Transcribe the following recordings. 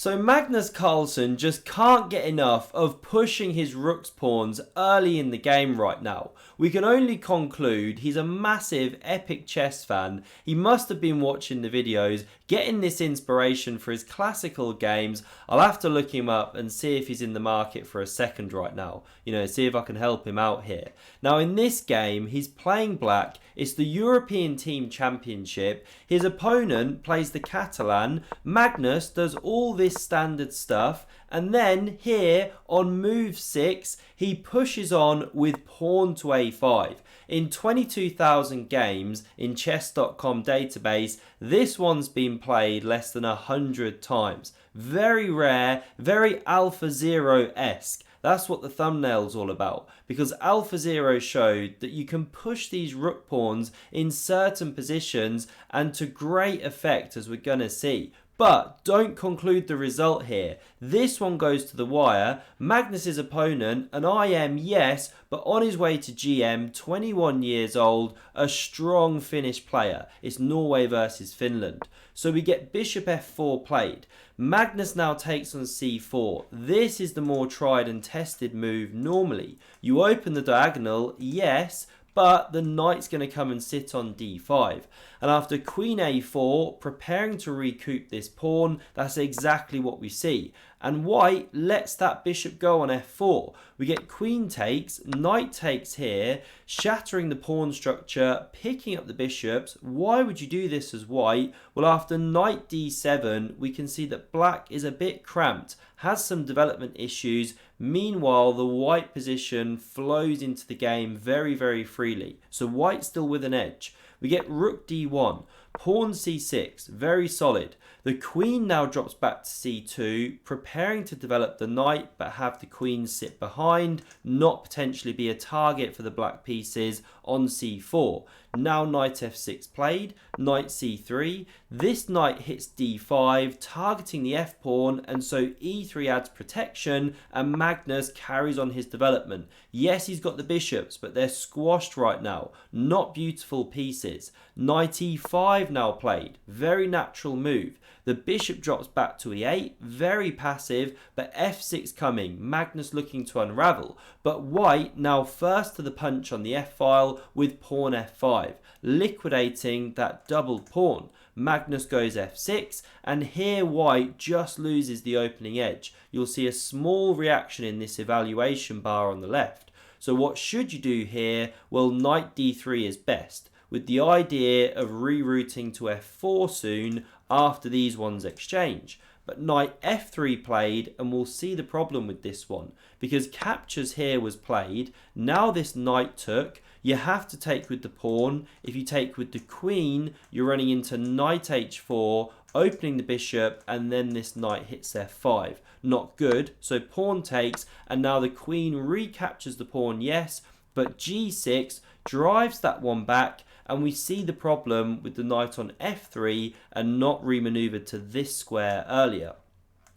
So Magnus Carlsen just can't get enough of pushing his rook's pawns early in the game right now. We can only conclude he's a massive epic chess fan. He must have been watching the videos, getting this inspiration for his classical games. I'll have to look him up and see if he's in the market for a second right now. See if I can help him out here. Now in this game, he's playing black. It's the European Team Championship. His opponent plays the Catalan. Magnus does all this standard stuff, and then here on move 6 he pushes on with pawn to a5. In 22,000 games in chess.com database, this one's been played less than 100 times. Very rare, very AlphaZero-esque. That's what the thumbnail's all about, because AlphaZero showed that you can push these rook pawns in certain positions and to great effect, as we're going to see. But don't conclude the result here. This one goes to the wire. Magnus's opponent, an IM, yes, but on his way to GM, 21 years old, a strong Finnish player. It's Norway versus Finland. So we get bishop f4 played. Magnus now takes on c4. This is the more tried and tested move normally. You open the diagonal, yes, but the knight's going to come and sit on d5. And after queen a4, preparing to recoup this pawn, that's exactly what we see. And white lets that bishop go on f4. We get queen takes, knight takes here, shattering the pawn structure, picking up the bishops. Why would you do this as white? Well, after knight d7, we can see that black is a bit cramped, has some development issues. Meanwhile, the white position flows into the game very, very freely. So white's still with an edge. We get rook d1, pawn c6, very solid. The queen now drops back to c2, preparing to develop the knight, but have the queen sit behind, not potentially be a target for the black pieces on c4. Now knight f6 played, knight c3. This knight hits d5, targeting the f-pawn, and so e3 adds protection, and Magnus carries on his development. Yes, he's got the bishops, but they're squashed right now. Not beautiful pieces. Knight e5 now played. Very natural move. The bishop drops back to e8, very passive, but f6 coming, Magnus looking to unravel. But white now first to the punch on the f-file with pawn f5, liquidating that doubled pawn. Magnus goes f6, and here white just loses the opening edge. You'll see a small reaction in this evaluation bar on the left. So what should you do here? Well, knight d3 is best, with the idea of rerouting to f4 soon after these ones exchange. But knight f3 played, and we'll see the problem with this one, because captures here was played. Now this knight took. You have to take with the pawn. If you take with the queen, you're running into knight h4, opening the bishop, and then this knight hits f5. Not good. So pawn takes, and now the queen recaptures the pawn, yes, but g6 drives that one back, and we see the problem with the knight on f3 and not remaneuvered to this square earlier.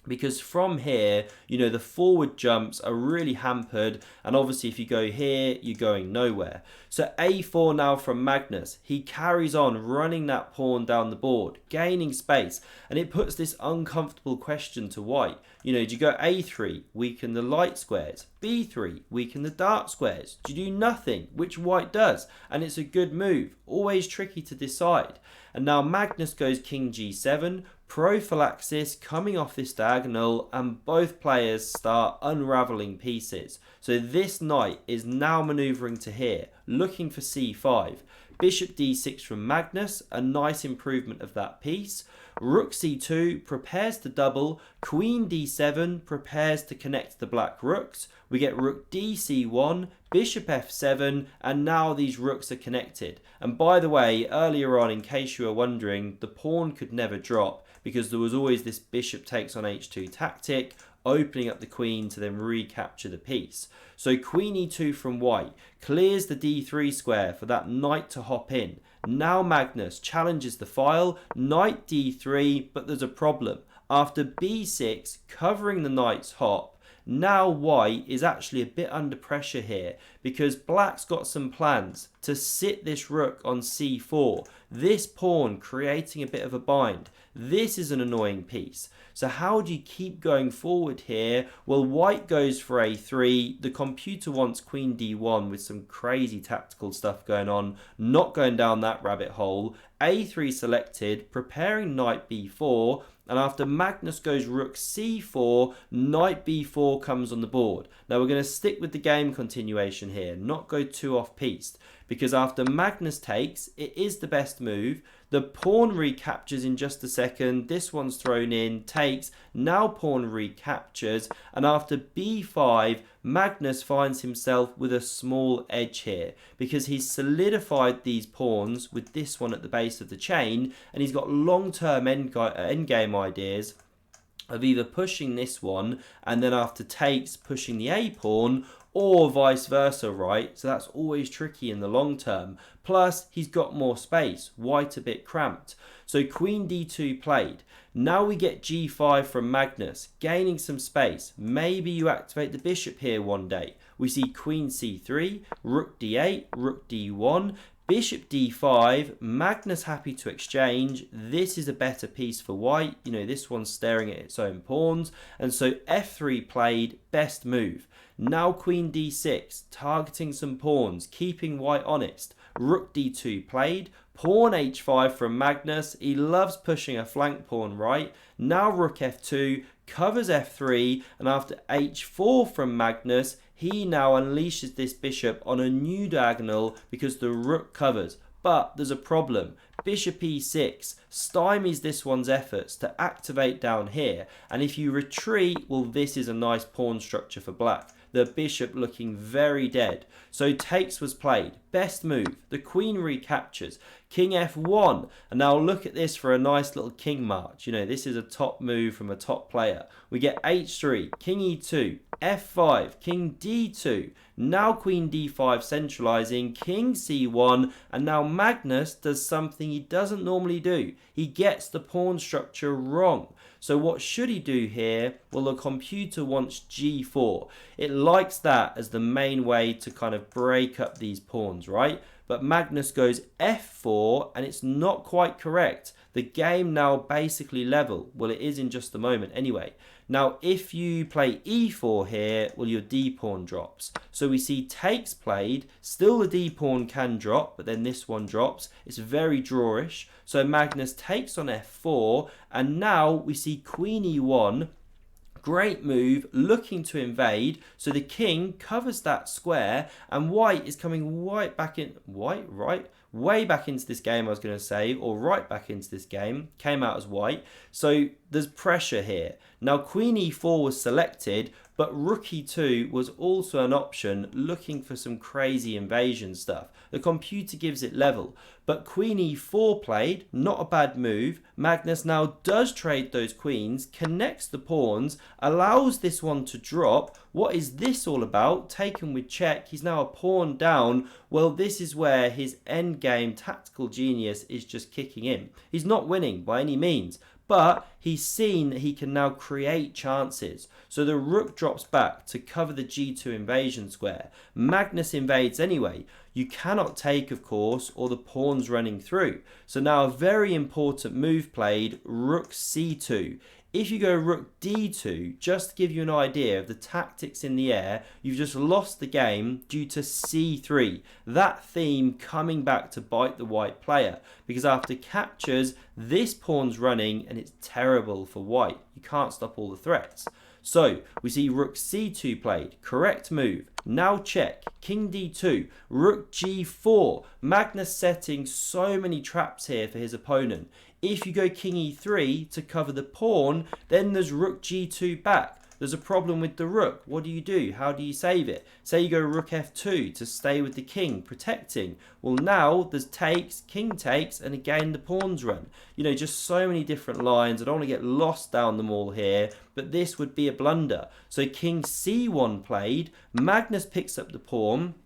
Because from here, the forward jumps are really hampered, and obviously if you go here, you're going nowhere. So a4 now from Magnus. He carries on running that pawn down the board, gaining space, and it puts this uncomfortable question to white. Do you go a3, weaken the light squares, b3, weaken the dark squares? Do you do nothing, which white does? And it's a good move, always tricky to decide. And now Magnus goes king g7, prophylaxis coming off this diagonal, and both players start unraveling pieces. So this knight is now maneuvering to here, looking for c5. Bishop d6 from Magnus, a nice improvement of that piece. Rook c2 prepares to double. Queen d7 prepares to connect the black rooks. We get rook dc1, bishop f7, and now these rooks are connected. And by the way, earlier on, in case you were wondering, the pawn could never drop, because there was always this bishop takes on h2 tactic, opening up the queen to then recapture the piece. So queen e2 from white clears the d3 square for that knight to hop in. Now Magnus challenges the file, knight d3, but there's a problem. After b6, covering the knight's hop, Now white is actually a bit under pressure here because black's got some plans to sit this rook on c4. This pawn creating a bit of a bind. This is an annoying piece. So how do you keep going forward here? Well, white goes for a3. The computer wants queen d1 with some crazy tactical stuff going on. Not going down that rabbit hole. a3 selected, preparing knight b4. And after Magnus goes rook c4, knight b4 comes on the board. Now we're going to stick with the game continuation here, not go too off-piste. Because after Magnus takes, it is the best move. The pawn recaptures in just a second. This one's thrown in, takes. Now pawn recaptures. And after b5, Magnus finds himself with a small edge here. Because he's solidified these pawns with this one at the base of the chain. And he's got long-term endgame ideas of either pushing this one and then after takes pushing the a pawn, or vice versa, right? So that's always tricky in the long term. Plus, he's got more space. White a bit cramped. So queen d2 played. Now we get g5 from Magnus, gaining some space. Maybe you activate the bishop here one day. We see queen c3, rook d8, rook d1, bishop d5, Magnus happy to exchange. This is a better piece for white. You know, this one's staring at its own pawns. And so f3 played, best move. Now queen d6, targeting some pawns, keeping white honest. Rook d2 played, pawn h5 from Magnus. He loves pushing a flank pawn, right? Now rook f2, covers f3, and after h4 from Magnus, he now unleashes this bishop on a new diagonal because the rook covers. But there's a problem. Bishop e6 stymies this one's efforts to activate down here. And if you retreat, well, this is a nice pawn structure for black. The bishop looking very dead. So takes was played. Best move. The queen recaptures. King f1. And now look at this for a nice little king march. You know, this is a top move from a top player. We get h3, king e2, f5, king d2. Now queen d5 centralizing, king c1. And now Magnus does something he doesn't normally do. He gets the pawn structure wrong. So what should he do here? Well, the computer wants g4. It likes that as the main way to kind of break up these pawns, right? But Magnus goes f4 and it's not quite correct. The game now basically level. Well, it is in just a moment anyway. Now, if you play e4 here, well, your d-pawn drops. So we see takes played. Still the d-pawn can drop, but then this one drops. It's very drawish. So Magnus takes on f4, and now we see queen e1. Great move, looking to invade. So the king covers that square, and white is coming way back into this game, I was going to say, or right back into this game. Came out as white. So there's pressure here. Now queen e4 was selected, but rook e2 was also an option, looking for some crazy invasion stuff. The computer gives it level, but queen e4 played, not a bad move. Magnus now does trade those queens, connects the pawns, allows this one to drop. What is this all about? Taken with check, he's now a pawn down. Well, this is where his endgame tactical genius is just kicking in. He's not winning by any means, but he's seen that he can now create chances. So the rook drops back to cover the g2 invasion square. Magnus invades anyway. You cannot take, of course, or the pawn's running through. So now a very important move played, rook c2. If you go rook d2, just to give you an idea of the tactics in the air, you've just lost the game due to c3. That theme coming back to bite the white player. Because after captures, this pawn's running and it's terrible for white. You can't stop all the threats. So we see rook c2 played. Correct move. Now check. King d2. Rook g4. Magnus setting so many traps here for his opponent. If you go king e3 to cover the pawn, then there's rook g2 back. There's a problem with the rook. What do? How do you save it? Say you go rook f2 to stay with the king, protecting. Well, now there's takes, king takes, and again the pawns run. You know, just so many different lines. I don't want to get lost down them all here, but this would be a blunder. So king c1 played. Magnus picks up the pawn,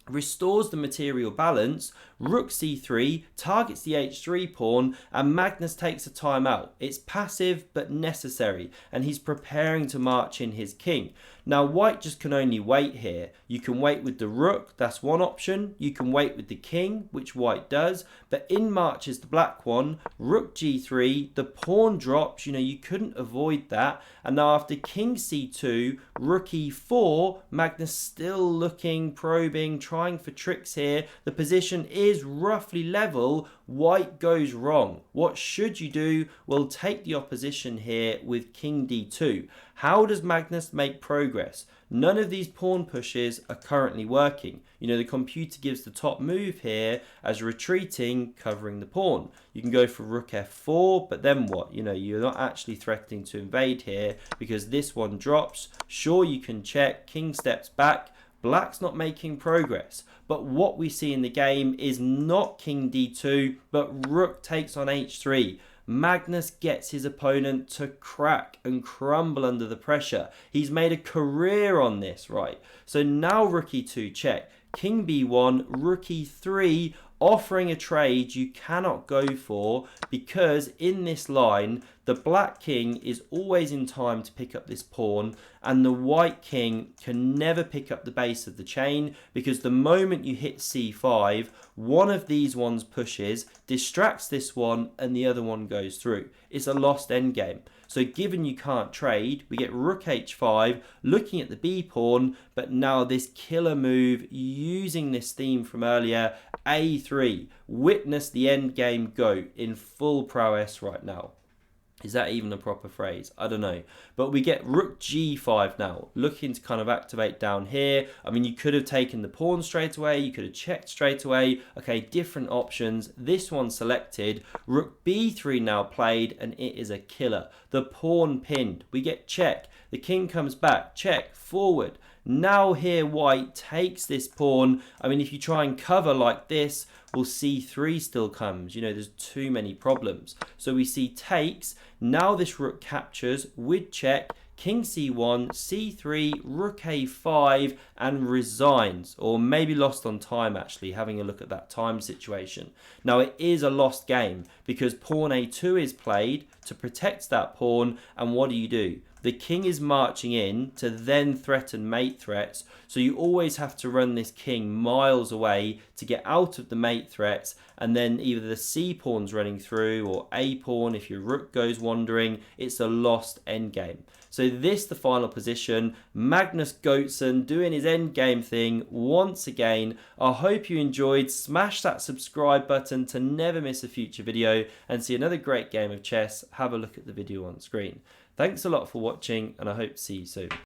restores the material balance. Rook c3 targets the h3 pawn, and Magnus takes a timeout. It's passive but necessary, and he's preparing to march in his king. Now white just can only wait here. You can wait with the rook, that's one option. You can wait with the king, which white does, but in marches the black one. Rook g3, the pawn drops, you couldn't avoid that. And now after king c2, rook e4, Magnus still looking, probing, trying for tricks here. The position is roughly level. White goes wrong. What should you do? Well, take the opposition here with king d2. How does Magnus make progress? None of these pawn pushes are currently working. The computer gives the top move here as retreating, covering the pawn. You can go for rook f4, but then what? You're not actually threatening to invade here because this one drops. Sure, you can check, king steps back. Black's not making progress. But what we see in the game is not king d2, but rook takes on h3. Magnus gets his opponent to crack and crumble under the pressure. He's made a career on this, right? So now rook e2 check, king b1, rook e3, offering a trade you cannot go for because in this line, the black king is always in time to pick up this pawn and the white king can never pick up the base of the chain because the moment you hit c5, one of these ones pushes, distracts this one and the other one goes through. It's a lost endgame. So given you can't trade, we get rook h5, looking at the b pawn, but now this killer move using this theme from earlier, a3. Witness the endgame go in full prowess right now. Is that even a proper phrase? I don't know. But we get rook g5 now, looking to kind of activate down here. I mean, you could have taken the pawn straight away. You could have checked straight away. Okay, different options. This one selected. Rook b3 now played, and it is a killer. The pawn pinned. We get check. The king comes back. Check. Forward. Now here white takes this pawn. I mean, if you try and cover like this, well, c3 still comes. There's too many problems. So we see takes. Now this rook captures with check. King c1, c3, rook a5, and resigns. Or maybe lost on time, actually, having a look at that time situation. Now, it is a lost game because pawn a2 is played to protect that pawn. And what do? The king is marching in to then threaten mate threats. So you always have to run this king miles away to get out of the mate threats. And then either the c pawn's running through or a pawn if your rook goes wandering. It's a lost endgame. So this, the final position. Magnus Carlsen doing his endgame thing once again. I hope you enjoyed. Smash that subscribe button to never miss a future video and see another great game of chess. Have a look at the video on screen. Thanks a lot for watching, and I hope to see you soon.